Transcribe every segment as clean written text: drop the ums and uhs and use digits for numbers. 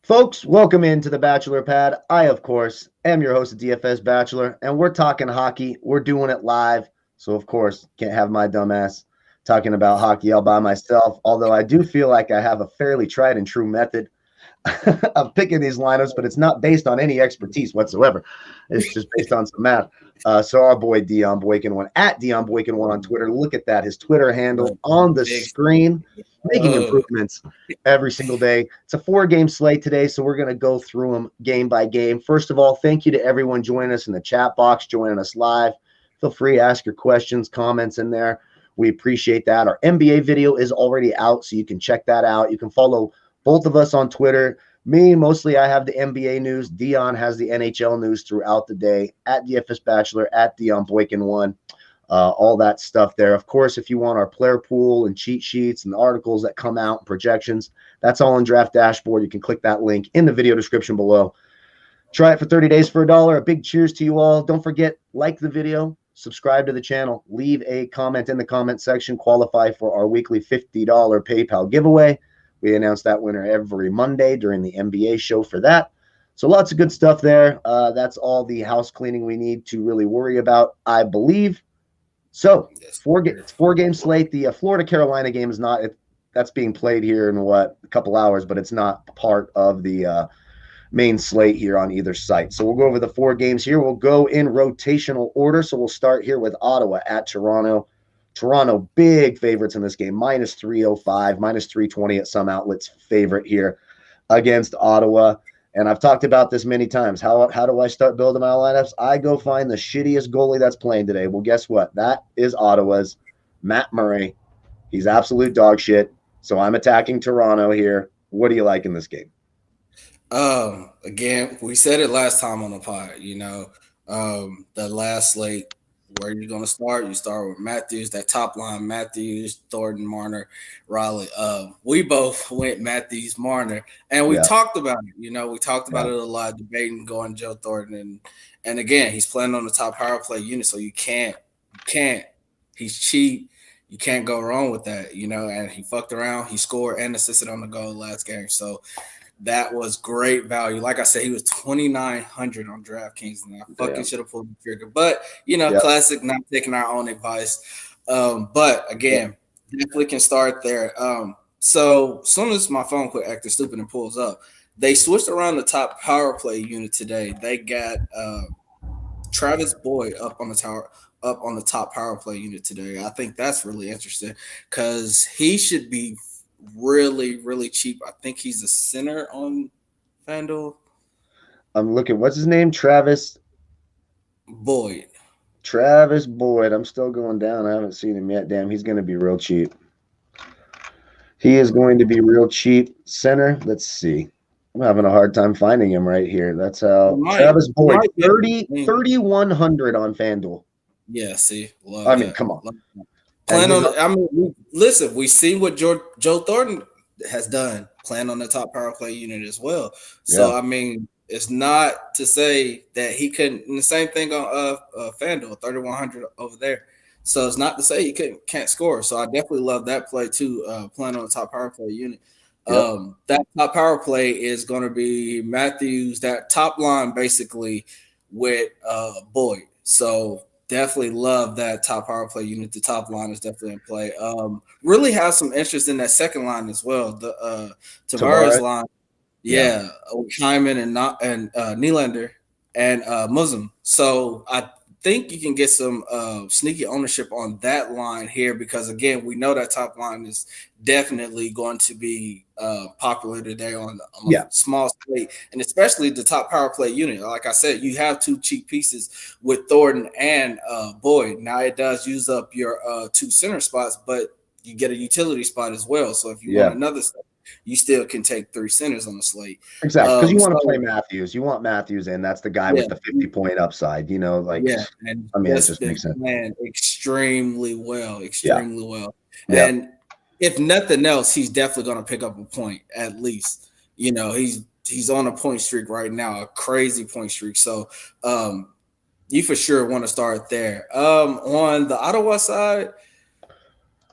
Folks, welcome into the Bachelor Pad. I, of course, am your host of DFS Bachelor, and we're talking hockey. We're doing it live. So, of course, can't have my dumbass talking about hockey all by myself, although I do feel like I have a fairly tried and true method of picking these lineups, but it's not based on any expertise whatsoever. It's just based on some math. So our boy Dion Boykin1 at Dion Boykin1 on Twitter. Look at that. His Twitter handle on the screen, making improvements every single day. It's a 4-game slate today, so we're going to go through them game by game. First of all, thank you to everyone joining us in the chat box, joining us live. Feel free to ask your questions, comments in there. We appreciate that. Our NBA video is already out, so you can check that out. You can follow both of us on Twitter. Me, mostly I have the NBA news. Dion has the NHL news throughout the day at DFS Bachelor, at Dion Boykin1, all that stuff there. Of course, if you want our player pool and cheat sheets and articles that come out and projections, that's all in Draft Dashboard. You can click that link in the video description below. Try it for 30 days for $1. A big cheers to you all. Don't forget, like the video, subscribe to the channel, leave a comment in the comment section, qualify for our weekly $50 PayPal giveaway. We announce that winner every Monday during the NBA show for that. So lots of good stuff there. That's all the house cleaning we need to really worry about, I believe. So it's 4-game slate. The Florida-Carolina game is not that's being played here in a couple hours, but it's not part of the main slate here on either site. So we'll go over the 4 games here. We'll go in rotational order. So we'll start here with Ottawa at Toronto. Toronto, big favorites in this game, minus 305, minus 320 at some outlets favorite here against Ottawa. And I've talked about this many times. How do I start building my lineups? I go find the shittiest goalie that's playing today. Well, guess what? That is Ottawa's Matt Murray. He's absolute dog shit. So I'm attacking Toronto here. What do you like in this game? Again, we said it last time on the pod, the last slate. Where you're going to start? You start with Matthews, that top line, Matthews, Thornton, Marner, Raleigh. We both went Matthews, Marner, and we talked about it. We talked about it a lot, debating going Joe Thornton. And again, he's playing on the top power play unit, so you can't. He's cheap. You can't go wrong with that, and he fucked around. He scored and assisted on the goal last game. So that was great value. Like I said, he was 2,900 on DraftKings, and I fucking should have pulled the trigger. But, classic, not taking our own advice. But, again, definitely can start there. So as soon as my phone quit acting stupid and pulls up, they switched around the top power play unit today. They got Travis Boyd up on the top power play unit today. I think that's really interesting because he should be really, really cheap. I think he's a center on FanDuel. I'm looking. What's his name? Travis Boyd. Travis Boyd. I'm still going down. I haven't seen him yet. Damn, he's going to be real cheap. He is going to be real cheap. Center. Let's see. I'm having a hard time finding him right here. That's how Travis Boyd, 3,100 on FanDuel. Yeah, see. Come on. Listen, we see what Joe Thornton has done, playing on the top power play unit as well. So, it's not to say that he couldn't. And the same thing on FanDuel, 3,100 over there. So it's not to say he can't score. So I definitely love that play too, playing on the top power play unit. That top power play is going to be Matthews, that top line basically with Boyd. So definitely love that top power play unit. The top line is definitely in play. Really have some interest in that second line as well. The Tavares line, Hyman and Nylander and Muslim. So I think you can get some sneaky ownership on that line here because again, we know that top line is definitely going to be popular today on a small slate, and especially the top power play unit. Like I said, you have 2 cheap pieces with Thornton and Boyd. Now it does use up your 2 center spots, but you get a utility spot as well. So if you want another set, you still can take 3 centers on the slate. Exactly, because you want to play Matthews. You want Matthews in. That's the guy with the 50-point upside. And it just makes sense. Man, extremely well. And if nothing else, he's definitely going to pick up a point at least. He's on a point streak right now, a crazy point streak. So you for sure want to start there. On the Ottawa side,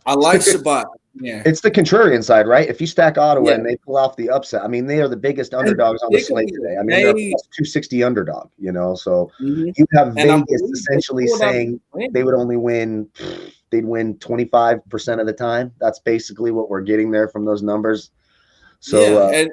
I like Shabbat. Yeah. It's the contrarian side, right? If you stack Ottawa and they pull off the upset, I mean, they are the biggest underdogs on the slate today. I mean, they're plus 260 underdog, so you have Vegas essentially saying they would only win, they'd win 25% of the time. That's basically what we're getting there from those numbers. So, and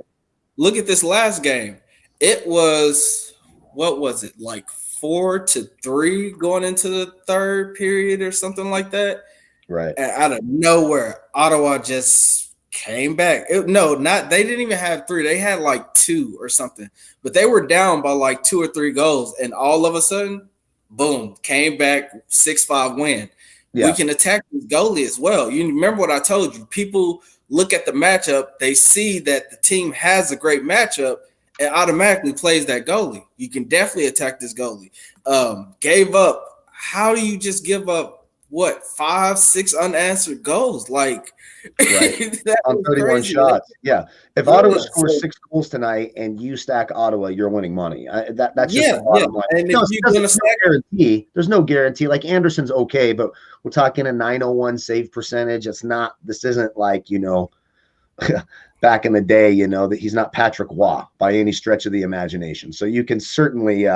look at this last game. It was, what was it, like 4-3 going into the third period or something like that? Right. And out of nowhere, Ottawa just came back. They didn't even have 3. They had like 2 or something. But they were down by like 2 or 3 goals. And all of a sudden, boom, came back, 6-5 win. Yeah. We can attack this goalie as well. You remember what I told you. People look at the matchup. They see that the team has a great matchup and automatically plays that goalie. You can definitely attack this goalie. Gave up. How do you just give up? What, 5-6 unanswered goals? Like, right. On 31 crazy. Shots. Yeah. If Ottawa scores 6 goals tonight and you stack Ottawa, you're winning money. That's just the bottom line. And there's no guarantee. Like, Anderson's okay, but we're talking a 901 save percentage. This isn't like, back in the day, that he's not Patrick Waugh by any stretch of the imagination. So you can certainly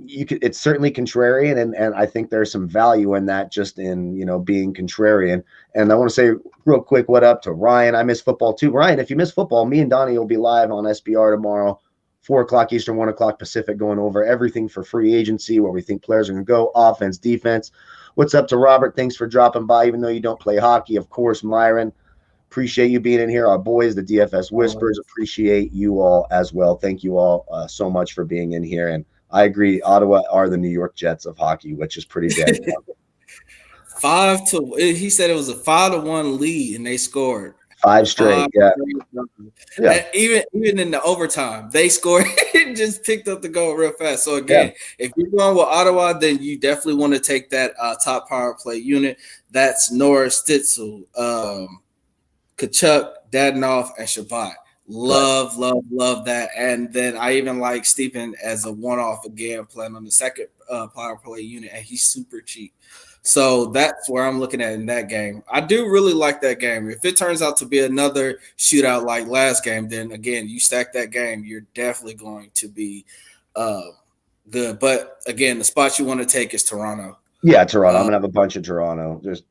it's certainly contrarian, and I think there's some value in that, just in being contrarian. And I want to say real quick, what up to Ryan? I miss football too. Ryan, if you miss football, me and Donnie will be live on SBR tomorrow, 4:00 Eastern, 1:00 Pacific, going over everything for free agency, where we think players are going to go, offense, defense. What's up to Robert? Thanks for dropping by, even though you don't play hockey. Of course, Myron, appreciate you being in here. Our boys, the DFS Whispers, appreciate you all as well. Thank you all so much for being in here. And I agree. Ottawa are the New York Jets of hockey, which is pretty dead. He said it was a 5-1 lead, and they scored 5 straight. Yeah. And even in the overtime, they scored and just picked up the goal real fast. So again, if you're going with Ottawa, then you definitely want to take that top power play unit. That's Norris, Stitzel, Kachuk, Dadonov, and Shabbat. Love that. And then I even like Stephen as a one-off again, playing on the second power play unit, and he's super cheap. So that's where I'm looking at in that game. I do really like that game. If it turns out to be another shootout like last game, then again, you stack that game, you're definitely going to be good. But again, the spot you want to take is Toronto. Yeah, Toronto. I'm gonna have a bunch of Toronto, just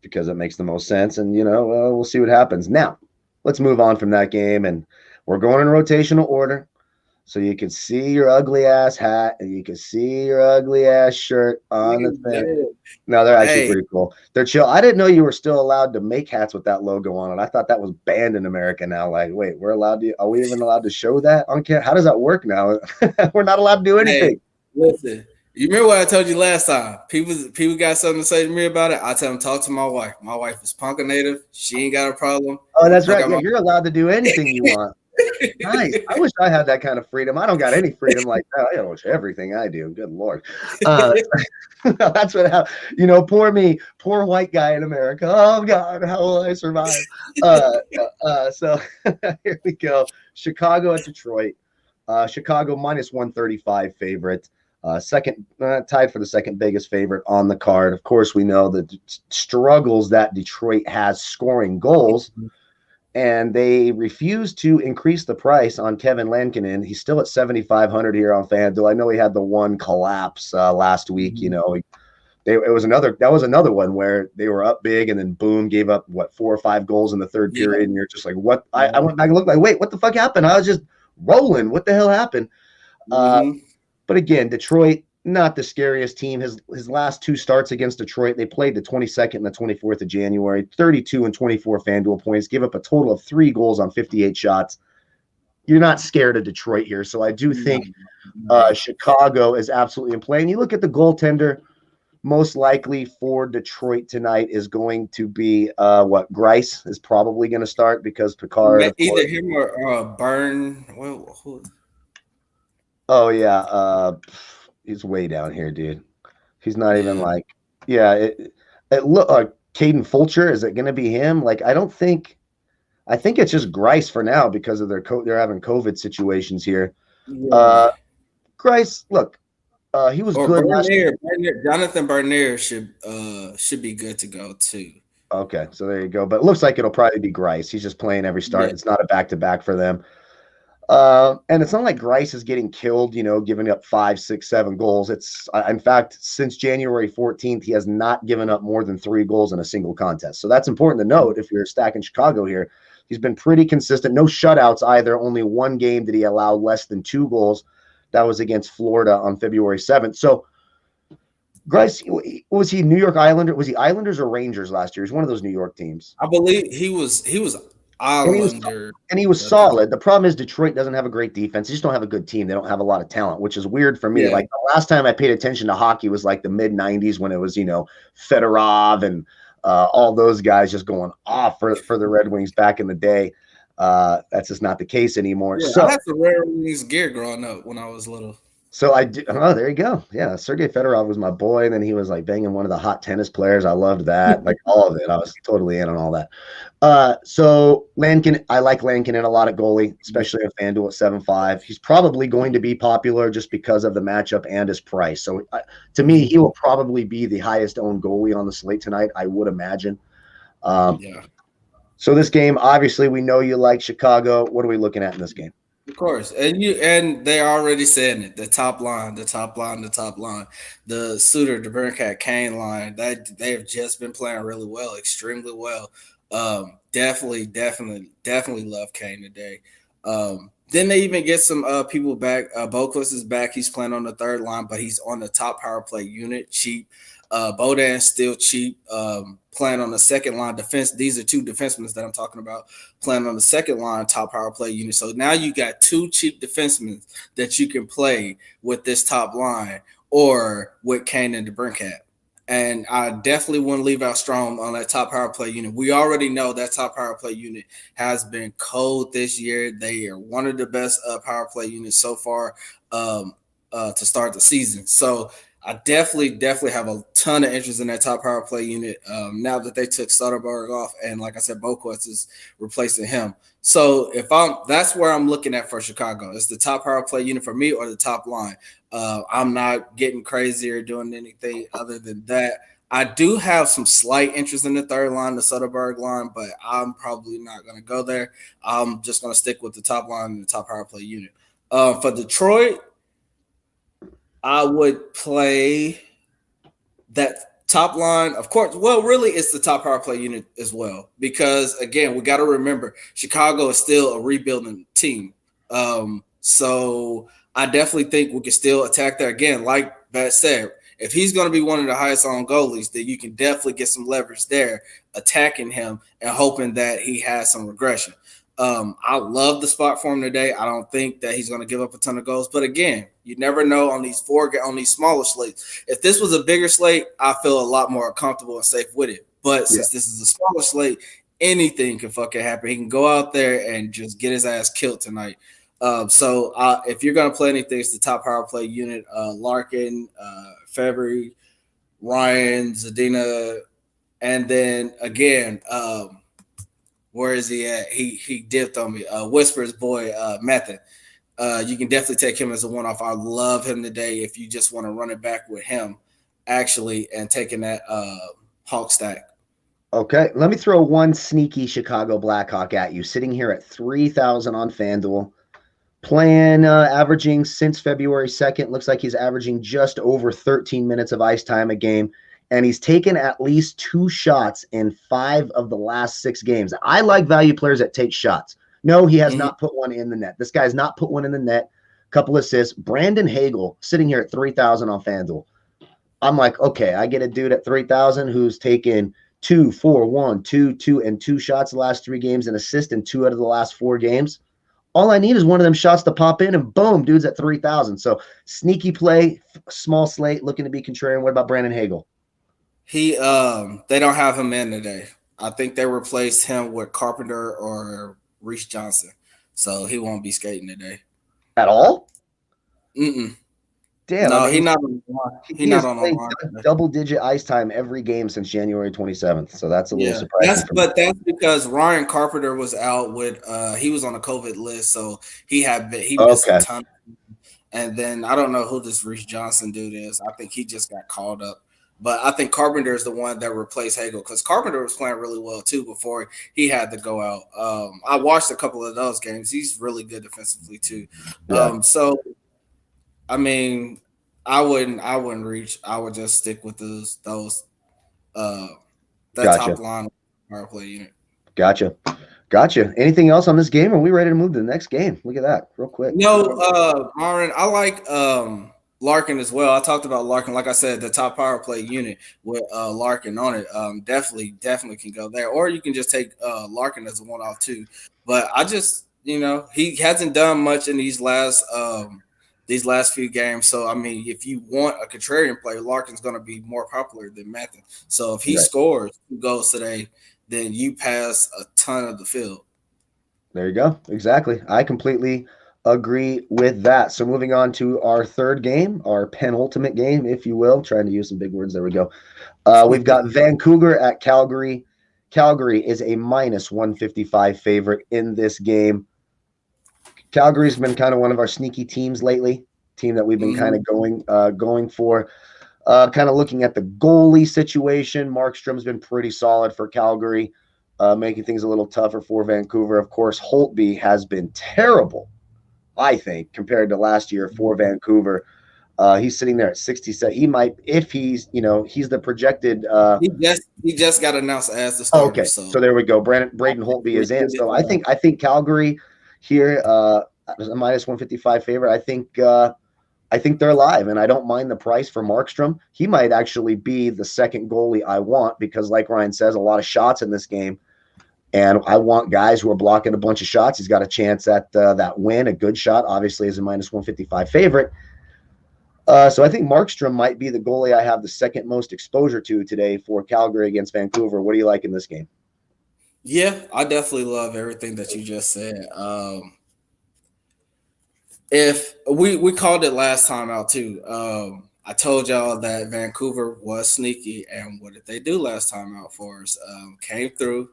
because it makes the most sense, and we'll see what happens. Now, let's move on from that game, and we're going in rotational order, so you can see your ugly ass hat and you can see your ugly ass shirt on the thing. No, they're actually pretty cool. They're chill. I didn't know you were still allowed to make hats with that logo on it. I thought that was banned in America now. Like, wait, are we even allowed to show that on camera? How does that work now? We're not allowed to do anything. Listen. You remember what I told you last time? People got something to say to me about it. I tell them, talk to my wife. My wife is Ponca native. She ain't got a problem. Oh, that's right. Yeah, you're allowed to do anything you want. Nice. I wish I had that kind of freedom. I don't got any freedom like that. I gotta watch everything I do. Good Lord. That's what happened. Poor me, poor white guy in America. Oh God, how will I survive? So here we go. Chicago at Detroit. Chicago minus 135 favorite. Second, tied for the second biggest favorite on the card. Of course, we know the struggles that Detroit has scoring goals, and they refuse to increase the price on Kevin Lankinen. He's still at 7,500 here on FanDuel. I know he had the one collapse last week. That was another one where they were up big and then boom, gave up 4 or 5 goals in the third period, and you're just like, what? I went back and looked like, wait, what the fuck happened? I was just rolling. What the hell happened? But again, Detroit, not the scariest team. His last 2 starts against Detroit, they played the 22nd and the 24th of January, 32 and 24 FanDuel points, give up a total of 3 goals on 58 shots. You're not scared of Detroit here. So I do think Chicago is absolutely in play. And you look at the goaltender, most likely for Detroit tonight is going to be Grice is probably going to start, because Picard. Either him or Byrne. Oh yeah, he's way down here, dude. He's not even like, it look Caden Fulcher. Is it going to be him? Like, I think it's just Grice for now, because of they're having COVID situations here. Grice, look, He was good last year. Jonathan Bernier should be good to go too. Okay, so there you go. But it looks like it'll probably be Grice. He's just playing every start. Yeah. It's not a back-to-back for them. And it's not like Grice is getting killed, giving up 5, 6, 7 goals. It's in fact, since January 14th, he has not given up more than 3 goals in a single contest. So that's important to note if you're stacking Chicago here. He's been pretty consistent. No shutouts either. Only one game did he allow less than 2 goals. That was against Florida on February 7th. So Grice, was he New York Islander? Was he Islanders or Rangers last year? He's one of those New York teams. I believe he was Islander. And he was solid. The problem is Detroit doesn't have a great defense. They just don't have a good team. They don't have a lot of talent, which is weird for me. Yeah. Like the last time I paid attention to hockey was like the mid-90s when it was, Fedorov and all those guys just going off for the Red Wings back in the day. That's just not the case anymore. Yeah, I had the Red Wings gear growing up when I was little. So I do. Oh, there you go. Yeah, Sergei Fedorov was my boy, and then he was like banging one of the hot tennis players. I loved that, like all of it. I was totally in on all that. So Lankin, I like Lankin in a lot of goalie, especially in FanDuel at 7.5. He's probably going to be popular just because of the matchup and his price. So to me, he will probably be the highest owned goalie on the slate tonight, I would imagine. Yeah. So this game, obviously, we know you like Chicago. What are we looking at in this game? Of course, and they're already saying it. The top line. The Suter, the Burncat, Kane line. That they have just been playing really well, extremely well. Definitely love Kane today. Then they even get some people back. Boquist is back. He's playing on the third line, but he's on the top power play unit, cheap. Bodan's still cheap, playing on the second line defense. These are 2 defensemen that I'm talking about playing on the second line top power play unit. So now you got 2 cheap defensemen that you can play with this top line or with Kane and DeBrincat. And I definitely wouldn't leave out Strome on that top power play unit. We already know that top power play unit has been cold this year. They are one of the best power play units so far to start the season. So I definitely have a ton of interest in that top power play unit now that they took Soderberg off, and like I said, Boquist is replacing him. So that's where I'm looking at for Chicago. It's the top power play unit for me or the top line. I'm not getting crazy or doing anything other than that. I do have some slight interest in the third line, the Soderberg line, but I'm probably not going to go there. I'm just going to stick with the top line and the top power play unit. For Detroit, I would play that top line, of course. Well, really, it's the top power play unit as well, because again, we got to remember Chicago is still a rebuilding team. So I definitely think we can still attack there again. Like Bat said, if he's going to be one of the highest owned goalies, then you can definitely get some leverage there, attacking him and hoping that he has some regression. I love the spot for him today. I don't think that he's going to give up a ton of goals, but again, you never know on these smaller slates. If this was a bigger slate, I feel a lot more comfortable and safe with it. But since this is a smaller slate, anything can fucking happen. He can go out there and just get his ass killed tonight. So if you're going to play anything, it's the top power play unit, Larkin, February, Ryan, Zadina, and then again, where is he at? He dipped on me. Whisper's boy, Method. You can definitely take him as a one-off. I love him today if you just want to run it back with him, actually, and taking that Hawk stack. Okay, let me throw one sneaky Chicago Blackhawk at you. Sitting here at 3,000 on FanDuel. Playing, averaging since February 2nd. Looks like he's averaging just over 13 minutes of ice time a game. And he's taken at least 2 shots in 5 of the last 6 games. I like value players that take shots. No, he has not put one in the net. This guy's not put one in the net. Couple assists. Brandon Hagel sitting here at 3,000 on FanDuel. I'm like, okay, I get a dude at 3,000 who's taken 2, 4, 1, 2, 2, and 2 shots the last 3 games, and assist in 2 out of the last 4 games. All I need is one of them shots to pop in, and boom, dude's at 3,000. So sneaky play, small slate, looking to be contrarian. What about Brandon Hagel? They don't have him in today. I think they replaced him with Carpenter or Reese Johnson, so he won't be skating today at all. Damn, no, he's not on the line. Double-digit ice time every game since January 27th, so that's a little surprising. That's because Ryan Carpenter was out with he was on a COVID list, so he missed a ton. And then I don't know who this Reese Johnson dude is. I think he just got called up. But I think Carpenter is the one that replaced Hagel because Carpenter was playing really well too before he had to go out. I watched a couple of those games. He's really good defensively too. Yeah. So I mean, I wouldn't reach. I would just stick with that Gotcha. top line power play unit. Gotcha. Anything else on this game? Are we ready to move to the next game? Look at that, real quick. No, Myron, I like Larkin as well. I talked about Larkin, like I said, the top power play unit with Larkin on it. Definitely can go there, or you can just take Larkin as a one-off too. But I just, he hasn't done much in these last few games. So I mean, if you want a contrarian play, Larkin's going to be more popular than Matthew. So if he scores 2 goals today, then you pass a ton of the field. There you go. Exactly. I completely agree with that. So moving on to our third game, our penultimate game, if you will. Trying to use some big words. There we go. We've got Vancouver at Calgary. Calgary is a minus 155 favorite in this game. Calgary's been kind of one of our sneaky teams lately. Team that we've been kind of going for. Kind of looking at the goalie situation, Markstrom's been pretty solid for Calgary, making things a little tougher for Vancouver. Of course, Holtby has been terrible, I think, compared to last year for Vancouver. He's sitting there at 67. He might, if he's, he's the projected. He just got announced as the starter. Okay, so there we go. Braden Holtby is in. So I think Calgary here, a minus 155 favorite. I think they're live, and I don't mind the price for Markstrom. He might actually be the second goalie I want because, like Ryan says, a lot of shots in this game, and I want guys who are blocking a bunch of shots. He's got a chance at that win, a good shot, obviously, as a minus 155 favorite. So I think Markstrom might be the goalie I have the second most exposure to today for Calgary against Vancouver. What do you like in this game? Yeah, I definitely love everything that you just said. If we called it last time out too, I told y'all that Vancouver was sneaky, and what did they do last time out for us? Came through.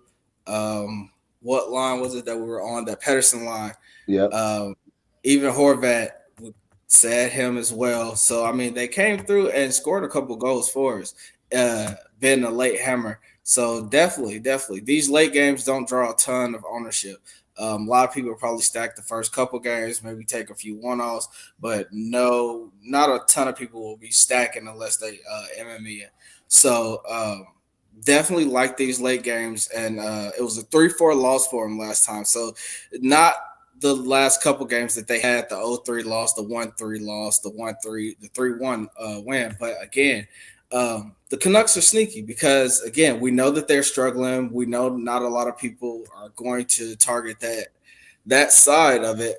What line was it that we were on? That Pedersen line. Yeah. Even Horvat said him as well. So I mean, they came through and scored a couple goals for us. Been a late hammer. So definitely, these late games don't draw a ton of ownership. A lot of people probably stack the first couple games, maybe take a few one-offs, but no, not a ton of people will be stacking unless they MME it. So definitely like these late games, and it was a 3-4 loss for them last time. So not the last couple games that they had, the 0-3 loss, the 1-3 loss, the 1-3, the 3-1 win. But again, the Canucks are sneaky because, again, we know that they're struggling. We know not a lot of people are going to target that side of it.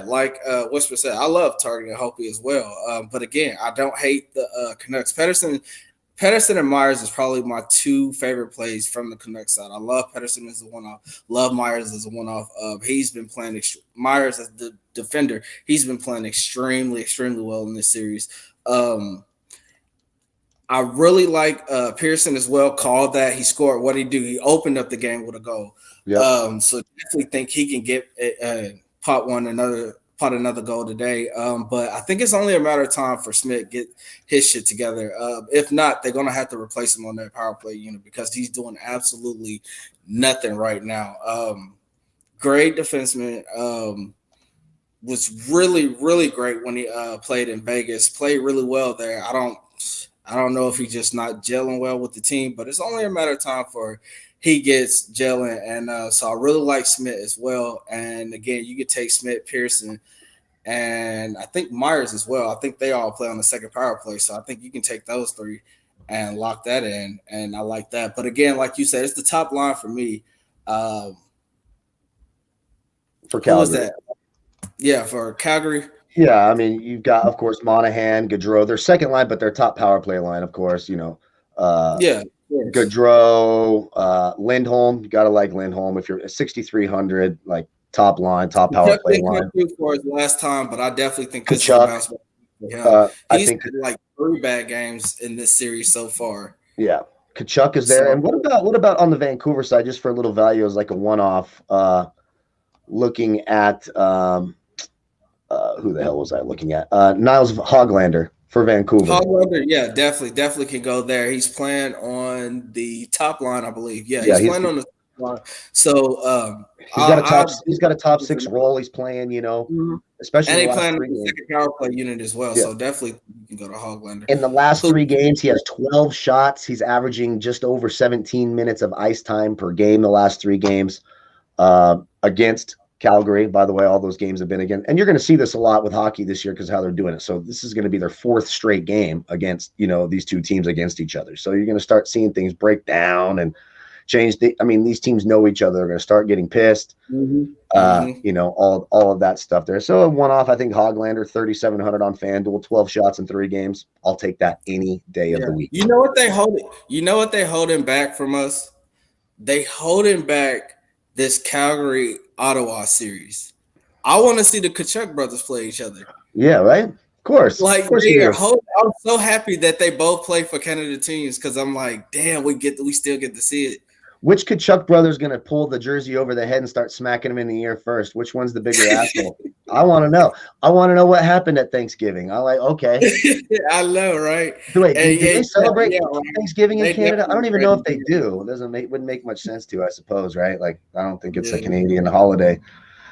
Like Whisper said, I love targeting Hopi as well. But again, I don't hate the Canucks. Pedersen and Myers is probably my 2 favorite plays from the Canucks side. I love Pedersen as a one-off. Love Myers as a one-off. He's been playing Myers as the defender. He's been playing extremely well in this series. I really like Pearson as well. Called that. He scored. What did he do? He opened up the game with a goal. Yep. So definitely think he can get pot another goal today. But I think it's only a matter of time for Smith get his shit together. If not, they're gonna have to replace him on that power play unit because he's doing absolutely nothing right now. Great defenseman. Was really great when he played in Vegas. Played really well there. I don't know if he's just not gelling well with the team, but it's only a matter of time for he gets gelling. And so I really like Smith as well. And again, you could take Smith, Pearson, and I think Myers as well. I think they all play on the second power play. So I think you can take those 3 and lock that in. And I like that. But again, like you said, it's the top line for me. For Calgary. Who was that? Yeah, for Calgary. Yeah, I mean, you've got, of course, Monahan, Gaudreau. Their second line, but their top power play line, of course, Gaudreau, Lindholm. You got to like Lindholm if you're at 6,300, like top line, top power play line. For his last time, but I definitely think this Kachuk, is a bounce back. He's had like 3 bad games in this series so far. Yeah, Kachuk is there. And what about on the Vancouver side, just for a little value as like a one-off, looking at who the hell was I looking at? Niles Hoglander for Vancouver. Hoglander, yeah, definitely can go there. He's playing on the top line, I believe. Yeah, he's playing on the top line. So he's got a top 6 role. He's playing, especially and in the he's playing last 3 the games. second power play unit as well. Yeah. So definitely you can go to Hoglander. In the last 3 games, he has 12 shots. He's averaging just over 17 minutes of ice time per game the last 3 games against Calgary. By the way, all those games have been against, and you're going to see this a lot with hockey this year because how they're doing it. So this is going to be their 4th straight game against, these 2 teams against each other. So you're going to start seeing things break down and change. These teams know each other. They're going to start getting pissed. All of that stuff there. So a one-off, I think Hoglander, 3,700 on FanDuel, 12 shots in 3 games. I'll take that any day of the week. You know what they holding back from us? They holding back this Calgary Ottawa series. I want to see the Kachuk brothers play each other. Yeah, right. Of course. I'm so happy that they both play for Canada teams because I'm like, damn, we still get to see it. Which Kachuk brother's going to pull the jersey over the head and start smacking him in the ear first? Which one's the bigger asshole? I want to know. I want to know what happened at Thanksgiving. I'm like, okay. I know, right? Wait, do they celebrate Thanksgiving in Canada? I don't even know if they do. It wouldn't make much sense to, I suppose, right? Like, I don't think it's a Canadian holiday.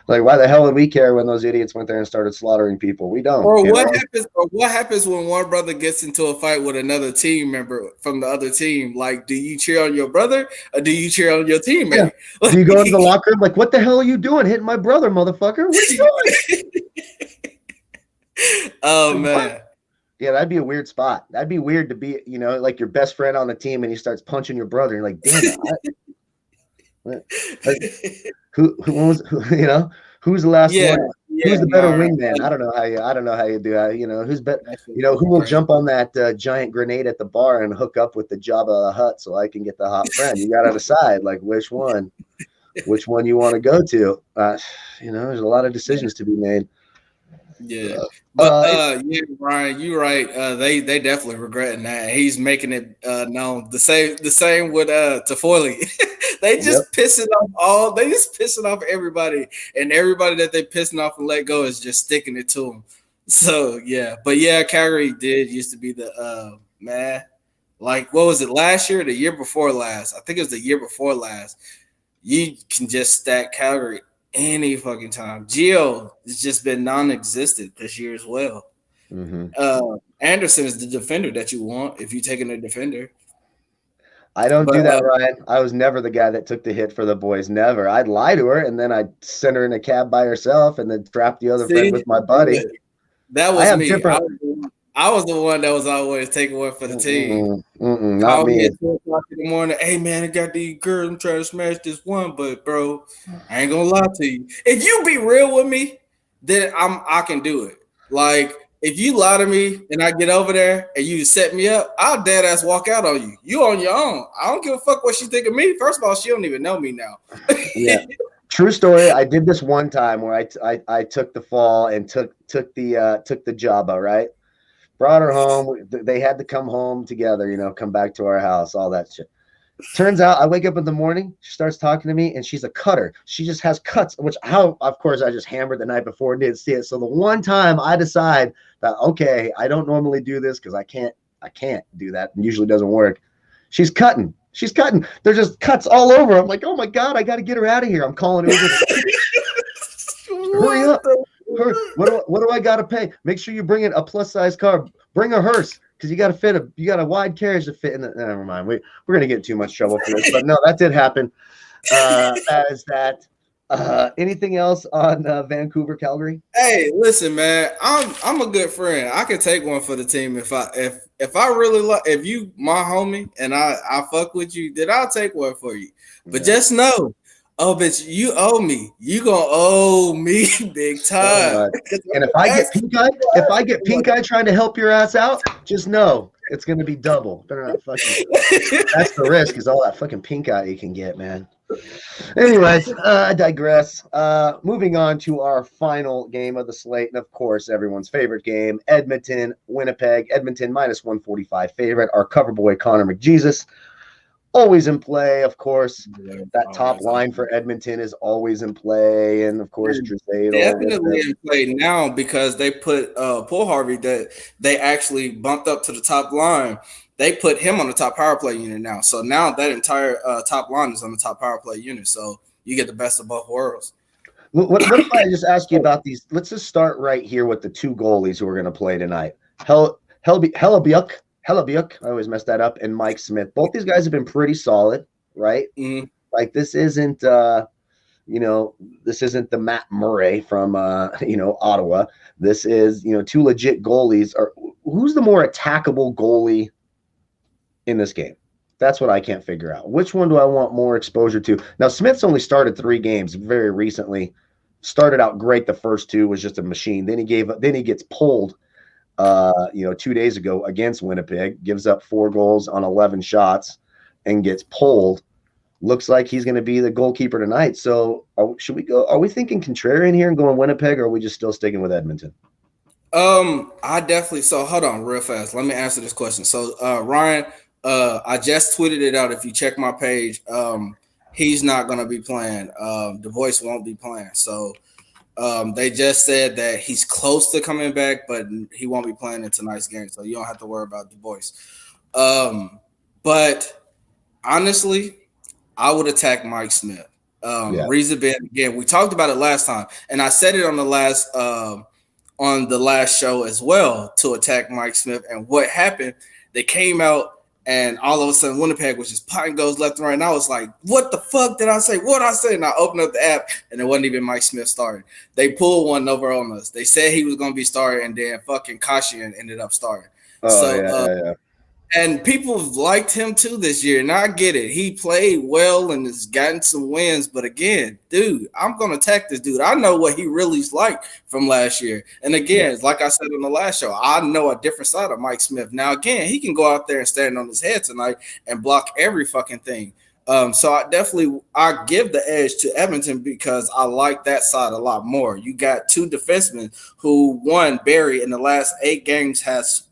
Like, why the hell would we care when those idiots went there and started slaughtering people? We don't. Or what happens when one brother gets into a fight with another team member from the other team? Like, do you cheer on your brother or do you cheer on your teammate? Yeah. Like, do you go into the locker room like, what the hell are you doing hitting my brother, motherfucker? What are you doing? Oh, man. Yeah, that'd be a weird spot. That'd be weird to be, like your best friend on the team and he starts punching your brother. You're like, damn it. Who's the last one? Who's the better wingman? I don't know how you do that. Who's better? Who will jump on that giant grenade at the bar and hook up with the Jabba the Hutt so I can get the hot friend? You got to decide like which one you want to go to. There's a lot of decisions to be made. Yeah, but Brian, you're right. They definitely regretting that. He's making it known. The same with Toffoli. They just pissing off everybody, and everybody that they pissing off and let go is just sticking it to them. So Calgary used to be the man. Like, what was it last year or the year before last? I think it was the year before last. You can just stack Calgary any fucking time. Gio has just been non-existent this year as well. Anderson is the defender that you want if you're taking a defender. I don't do that, Ryan. I was never the guy that took the hit for the boys. Never. I'd lie to her and then I'd send her in a cab by herself and then trap the other friend with my buddy. That was me. I was the one that was always taking one for the team. Not me. At 2 o'clock in the morning. Hey man, I got these girls. I'm trying to smash this one, but bro, I ain't gonna lie to you. If you be real with me, then I can do it. Like, if you lie to me and I get over there and you set me up, I'll dead ass walk out on you. You on your own. I don't give a fuck what she think of me. First of all, she don't even know me now. Yeah. True story. I did this one time where I took the fall and took the Jabba, right? Brought her home. They had to come home together, come back to our house, all that shit. Turns out I wake up in the morning, she starts talking to me, and she's a cutter. She just has cuts, of course, I just hammered the night before and didn't see it. So the one time I decide that, okay, I don't normally do this because I can't do that. It usually doesn't work. She's cutting. There's just cuts all over. I'm like, oh my God, I got to get her out of here. I'm calling her. Hurry up. What do I got to pay? Make sure you bring in a plus size car. Bring a hearse. Because you got a wide carriage to fit in the. Never mind. We're gonna get too much trouble for this, but no, that did happen. Anything else on Vancouver, Calgary? Hey, listen, man. I'm a good friend. I can take one for the team if I really if you my homie and I fuck with you, then I'll take one for you. But just know, bitch, you owe me. You gonna owe me big time. And if I get pink eye trying to help your ass out, just know it's gonna be double. Better not fucking. That's the risk, is all that fucking pink eye you can get, man. Anyways, I digress. Moving on to our final game of the slate, and of course, everyone's favorite game: Edmonton, Winnipeg. Edmonton -145 favorite. Our cover boy Connor McJesus. always in play, of course. That top line for Edmonton is always in play, and of course, Draisaitl. Definitely in play now because they put Paul Harvey that they actually bumped up to the top line. They put him on the top power play unit now. So now that entire top line is on the top power play unit. So you get the best of both worlds. What if I just ask you about these? Let's just start right here with the two goalies who are going to play tonight. Hellebuyck. I always mess that up. And Mike Smith. Both these guys have been pretty solid, right? Mm-hmm. Like this isn't, this isn't the Matt Murray from, Ottawa. This is, two legit goalies. Who's the more attackable goalie in this game? That's what I can't figure out. Which one do I want more exposure to? Now, Smith's only started 3 games very recently. Started out great. The first 2 was just a machine. Then he gets pulled 2 days ago against Winnipeg, gives up 4 goals on 11 shots and gets pulled. Looks like he's going to be the goalkeeper tonight. So should we go? Are we thinking contrarian here and going Winnipeg, or are we just still sticking with Edmonton? I definitely. So hold on real fast. Let me answer this question. So Ryan, I just tweeted it out. If you check my page, he's not going to be playing. The voice won't be playing. So they just said that he's close to coming back, but he won't be playing in tonight's game. So you don't have to worry about the voice. But honestly, I would attack Mike Smith. Reason being, again, we talked about it last time, and I said it on the last show as well to attack Mike Smith. And what happened? They came out, and all of a sudden, Winnipeg was just potting goals left and right. And I was like, "What the fuck did I say? What did I say?" And I opened up the app, and it wasn't even Mike Smith starting. They pulled one over on us. They said he was going to be starting, and then fucking Kashian ended up starting. And people liked him too this year, and I get it. He played well and has gotten some wins. But again, dude, I'm going to attack this dude. I know what he really's like from last year. And again, like I said on the last show, I know a different side of Mike Smith. Now, again, he can go out there and stand on his head tonight and block every fucking thing. So I give the edge to Edmonton because I like that side a lot more. You got 2 defensemen who, one, Barry, in the last 8 games has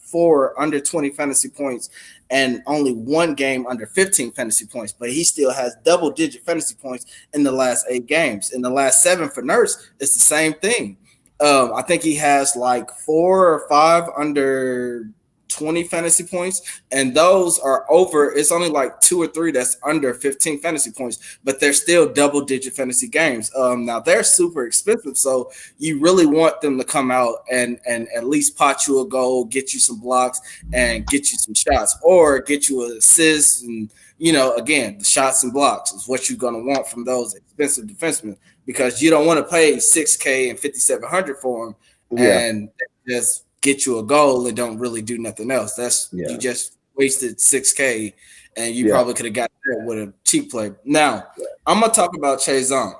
4 under 20 fantasy points and only 1 game under 15 fantasy points, but he still has double-digit fantasy points in the last 8 games. In the last 7 for Nurse, it's the same thing. I think he has like 4 or 5 under 20 fantasy points, and those are over. It's only like 2 or 3 that's under 15 fantasy points, but they're still double-digit fantasy games. Now they're super expensive, so you really want them to come out and at least pot you a goal, get you some blocks, and get you some shots, or get you an assist. And again, the shots and blocks is what you're gonna want from those expensive defensemen, because you don't want to pay $6K and $5,700 for them and just get you a goal and don't really do nothing else. You just wasted $6K, and you probably could have got that with a cheap play. Now, I'm gonna talk about Chazon.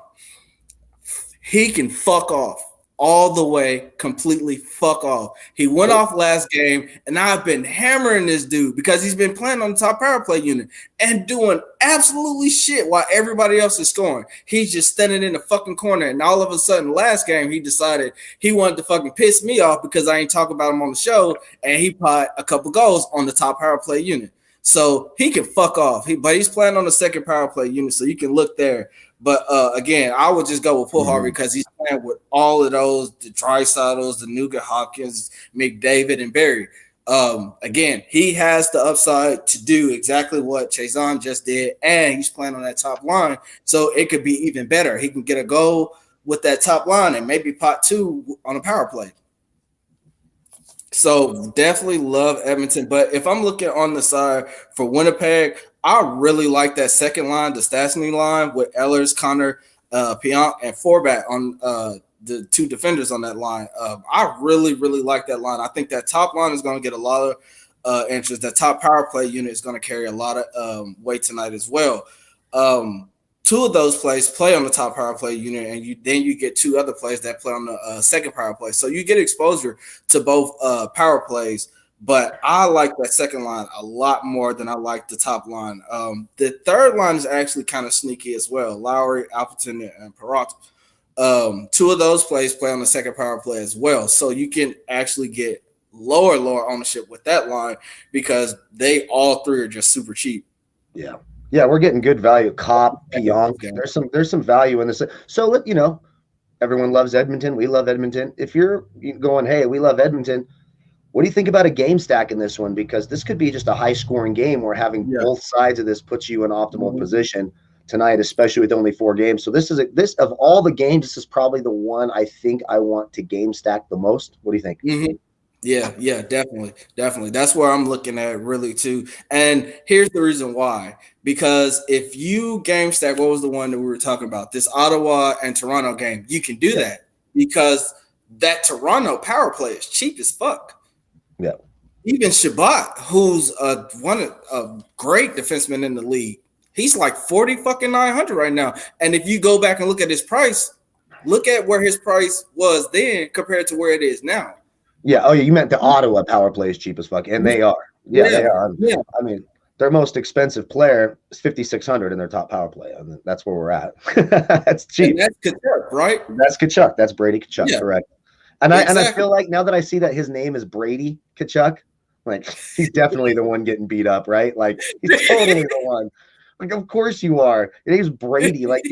He can fuck off all the way, completely fuck off. He went off last game, and I've been hammering this dude because he's been playing on the top power play unit and doing absolutely shit while everybody else is scoring. He's just standing in the fucking corner, and all of a sudden, last game, he decided he wanted to fucking piss me off because I ain't talking about him on the show, and he pot a couple goals on the top power play unit. So he can fuck off. But he's playing on the second power play unit, so you can look there. But again, I would just go with Paul Harvey because he's playing with all of those, the Draisaitl's, the Nugent Hopkins, McDavid, and Barry. Again, he has the upside to do exactly what Chazon just did, and he's playing on that top line, so it could be even better. He can get a goal with that top line and maybe pot 2 on a power play. So definitely love Edmonton. But if I'm looking on the side for Winnipeg, I really like that second line, the Stastny line with Ehlers, Connor, Pionk, and Forbat on the 2 defenders on that line. I really, really like that line. I think that top line is going to get a lot of interest. That top power play unit is going to carry a lot of weight tonight as well. 2 of those plays play on the top power play unit, and you get 2 other plays that play on the second power play. So you get exposure to both power plays, but I like that second line a lot more than I like the top line. The third line is actually kind of sneaky as well. Lowry, Appleton, and Peralta. 2 of those plays play on the second power play as well. So you can actually get lower ownership with that line because they all 3 are just super cheap. Yeah. Yeah, we're getting good value. Cop, Pionk. There's some value in this. So everyone loves Edmonton. We love Edmonton. If you're going, hey, we love Edmonton, what do you think about a game stack in this one? Because this could be just a high-scoring game where having both sides of this puts you in optimal position tonight, especially with only 4 games. So this of all the games, this is probably the one I think I want to game stack the most. What do you think? Yeah, definitely. That's where I'm looking at really too. And here's the reason why. Because if you game stack, what was the one that we were talking about? This Ottawa and Toronto game, you can do that because that Toronto power play is cheap as fuck. Yeah. Even Shabbat, who's a great defenseman in the league, he's like 40 fucking 900 right now. And if you go back and look at his price, look at where his price was then compared to where it is now. Yeah. Oh, yeah. You meant the Ottawa power play is cheap as fuck, and they are. Yeah, they are. Yeah. I mean, their most expensive player is 5,600 in their top power play. I mean, that's where we're at. That's cheap. And that's Kachuk, right? That's Kachuk. That's Brady Kachuk, correct? And I feel like now that I see that his name is Brady Kachuk, like he's definitely the one getting beat up, right? Like he's totally the one. Like, of course you are. Your name's Brady. Like,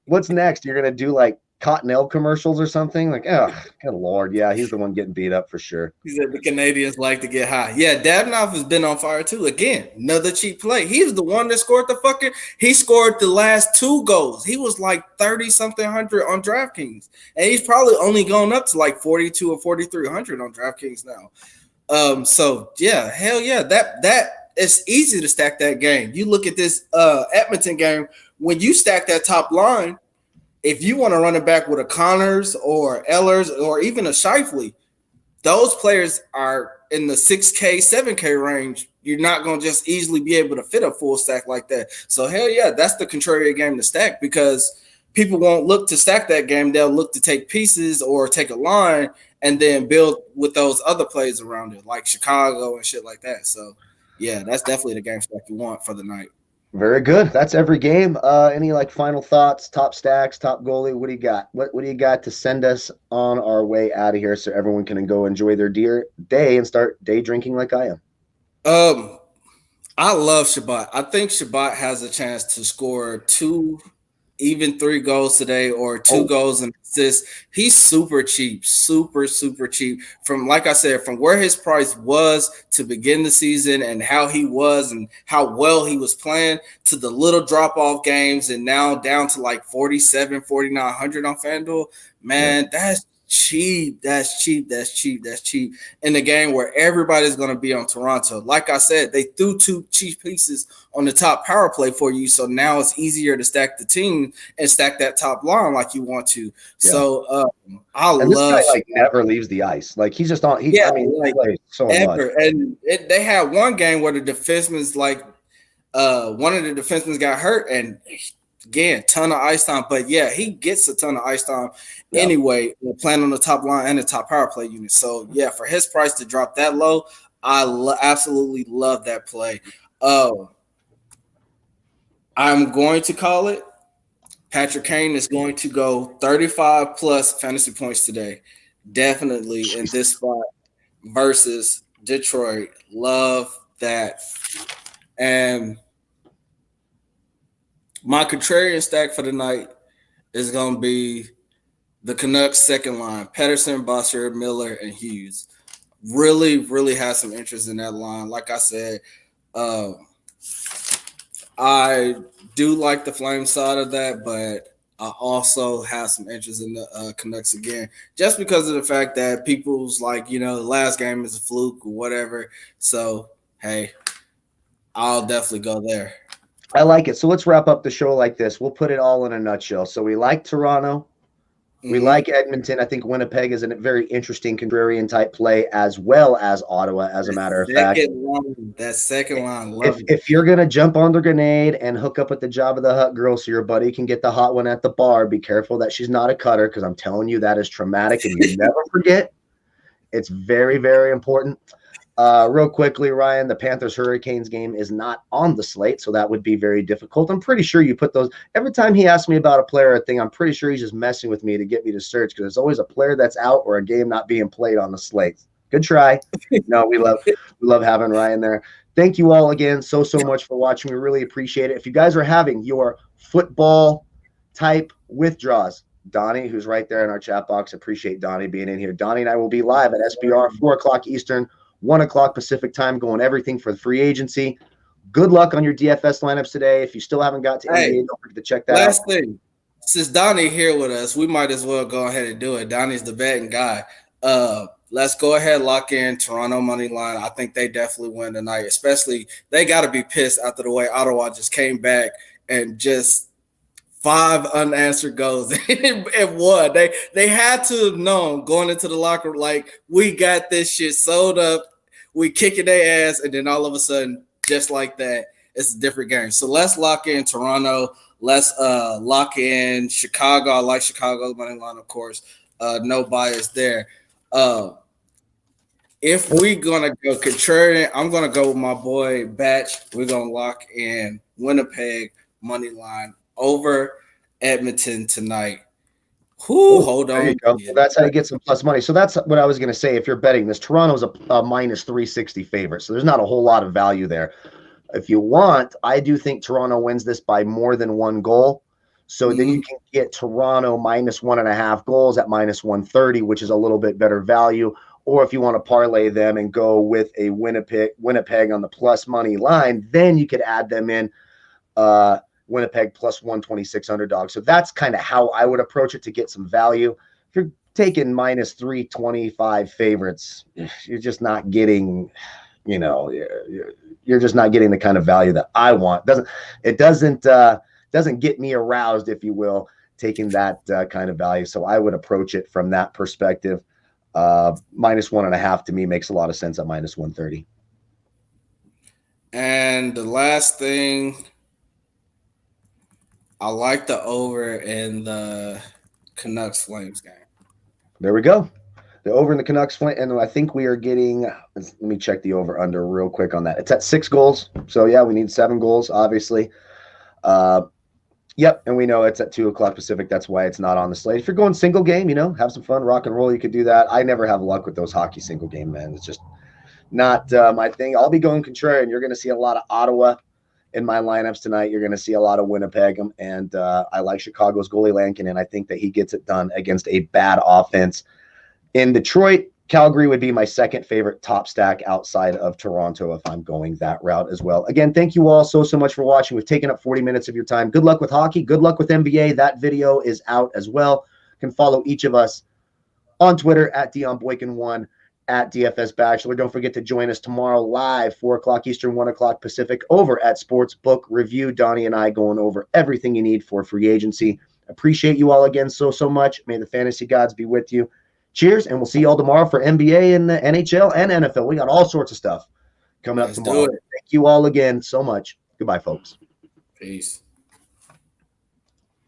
what's next? You're gonna do like Cottonelle commercials or something? Like, oh, good Lord. Yeah, he's the one getting beat up for sure. He said the Canadians like to get high. Yeah, Davnoff has been on fire too. Again, another cheap play. He's the one that scored he scored the last 2 goals. He was like 30-something hundred on DraftKings. And he's probably only going up to like 42 or 4,300 on DraftKings now. So yeah, hell yeah. That it's easy to stack that game. You look at this Edmonton game, when you stack that top line, if you want to run it back with a Connors or Ehlers or even a Scheifele, those players are in the 6K, 7K range. You're not going to just easily be able to fit a full stack like that. So, hell yeah, that's the contrarian game to stack because people won't look to stack that game. They'll look to take pieces or take a line and then build with those other plays around it, like Chicago and shit like that. So, yeah, that's definitely the game stack you want for the night. Very good. That's every game. Any like final thoughts, top stacks, top goalie? What do you got? What do you got to send us on our way out of here so everyone can go enjoy their day and start day drinking like I am? I love Shabbat. I think Shabbat has a chance to score 2, even 3 goals today or 2 goals and assists. He's super cheap, super cheap. From, like I said, from where his price was to begin the season and how he was and how well he was playing to the little drop-off games and now down to like 47, 4,900 on FanDuel. Man, that's cheap. That's cheap in the game where everybody's going to be on Toronto. Like I said, they threw 2 cheap pieces on the top power play for you, so now it's easier to stack the team and stack that top line like you want to. Yeah. So this guy like never leaves the ice. Like he's just on. He plays so much. And they had one game where the defenseman's like one of the defensemen got hurt and. Again, ton of ice time, but yeah, he gets a ton of ice time anyway, playing on the top line and the top power play unit. So yeah, for his price to drop that low, I absolutely love that play. I'm going to call it. Patrick Kane is going to go 35 plus fantasy points today, definitely in this spot versus Detroit. Love that. And my contrarian stack for the night is going to be the Canucks second line, Pettersson, Bossard, Miller, and Hughes. Really has some interest in that line. Like I said, I do like the Flame side of that, but I also have some interest in the Canucks again, just because of the fact that people's like, the last game is a fluke or whatever. So, hey, I'll definitely go there. I like it. So let's wrap up the show like this. We'll put it all in a nutshell. So we like Toronto. We like Edmonton. I think Winnipeg is a very interesting contrarian type play, as well as Ottawa, as a matter of fact. That second line. If you're going to jump on the grenade and hook up with the Jabba the Hutt girl so your buddy can get the hot one at the bar, be careful that she's not a cutter, because I'm telling you that is traumatic and you never forget. It's very, very important. Real quickly, Ryan, the Panthers-Hurricanes game is not on the slate, so that would be very difficult. I'm pretty sure you put those – every time he asks me about a player or thing, I'm pretty sure he's just messing with me to get me to search, because there's always a player that's out or a game not being played on the slate. Good try. No, we love having Ryan there. Thank you all again so much for watching. We really appreciate it. If you guys are having your football type withdrawals, Donnie, who's right there in our chat box, appreciate Donnie being in here. Donnie and I will be live at SBR 4 o'clock Eastern, 1 o'clock Pacific time, going everything for the free agency. Good luck on your DFS lineups today. If you still haven't got to NBA, don't forget to check that out. Last thing, since Donnie here with us, we might as well go ahead and do it. Donnie's the betting guy. Let's go ahead and lock in Toronto money line. I think they definitely win tonight, especially they got to be pissed after the way Ottawa just came back and just 5 unanswered goals and won. They had to have known going into the locker room, like, we got this shit sold up. We kicking their ass, and then all of a sudden, just like that, it's a different game. So let's lock in Toronto. Let's lock in Chicago. I like Chicago's money line, of course. No bias there. If we're gonna go contrarian, I'm gonna go with my boy Batch. We're gonna lock in Winnipeg money line over Edmonton tonight. Hold on. There you go. Well, that's how you get some plus money. So that's what I was going to say. If you're betting this, Toronto's a minus 360 favorite, so there's not a whole lot of value there. If you want, I do think Toronto wins this by more than 1 goal. So then you can get Toronto minus 1.5 goals at minus 130, which is a little bit better value. Or if you want to parlay them and go with a Winnipeg on the plus money line, then you could add them in Winnipeg plus 126 underdog. So that's kind of how I would approach it to get some value. If you're taking minus 325 favorites, you're just not getting, you're just not getting the kind of value that I want. It doesn't get me aroused, if you will, taking that kind of value. So I would approach it from that perspective. Minus 1.5 to me makes a lot of sense at minus 130. And the last thing, I like the over in the Canucks Flames game. There we go. The over in the Canucks Flames, and I think we are getting. Let me check the over under real quick on that. It's at 6 goals. So yeah, we need 7 goals, obviously. Yep, and we know it's at 2 o'clock Pacific. That's why it's not on the slate. If you're going single game, have some fun, rock and roll. You could do that. I never have luck with those hockey single game, man. It's just not my thing. I'll be going contrarian. You're going to see a lot of Ottawa in my lineups tonight. You're going to see a lot of Winnipeg, and I like Chicago's goalie Lankin, and I think that he gets it done against a bad offense. In Detroit, Calgary would be my second favorite top stack outside of Toronto if I'm going that route as well. Again, thank you all so much for watching. We've taken up 40 minutes of your time. Good luck with hockey. Good luck with NBA. That video is out as well. You can follow each of us on Twitter at Dion Boykin1, at DFS Bachelor. Don't forget to join us tomorrow live, 4 o'clock Eastern, 1 o'clock Pacific, over at Sportsbook Review. Donnie and I going over everything you need for free agency. Appreciate you all again so much. May the fantasy gods be with you. Cheers, and we'll see you all tomorrow for NBA and the NHL and NFL. We got all sorts of stuff coming up tomorrow. Thank you all again so much. Goodbye, folks. Peace.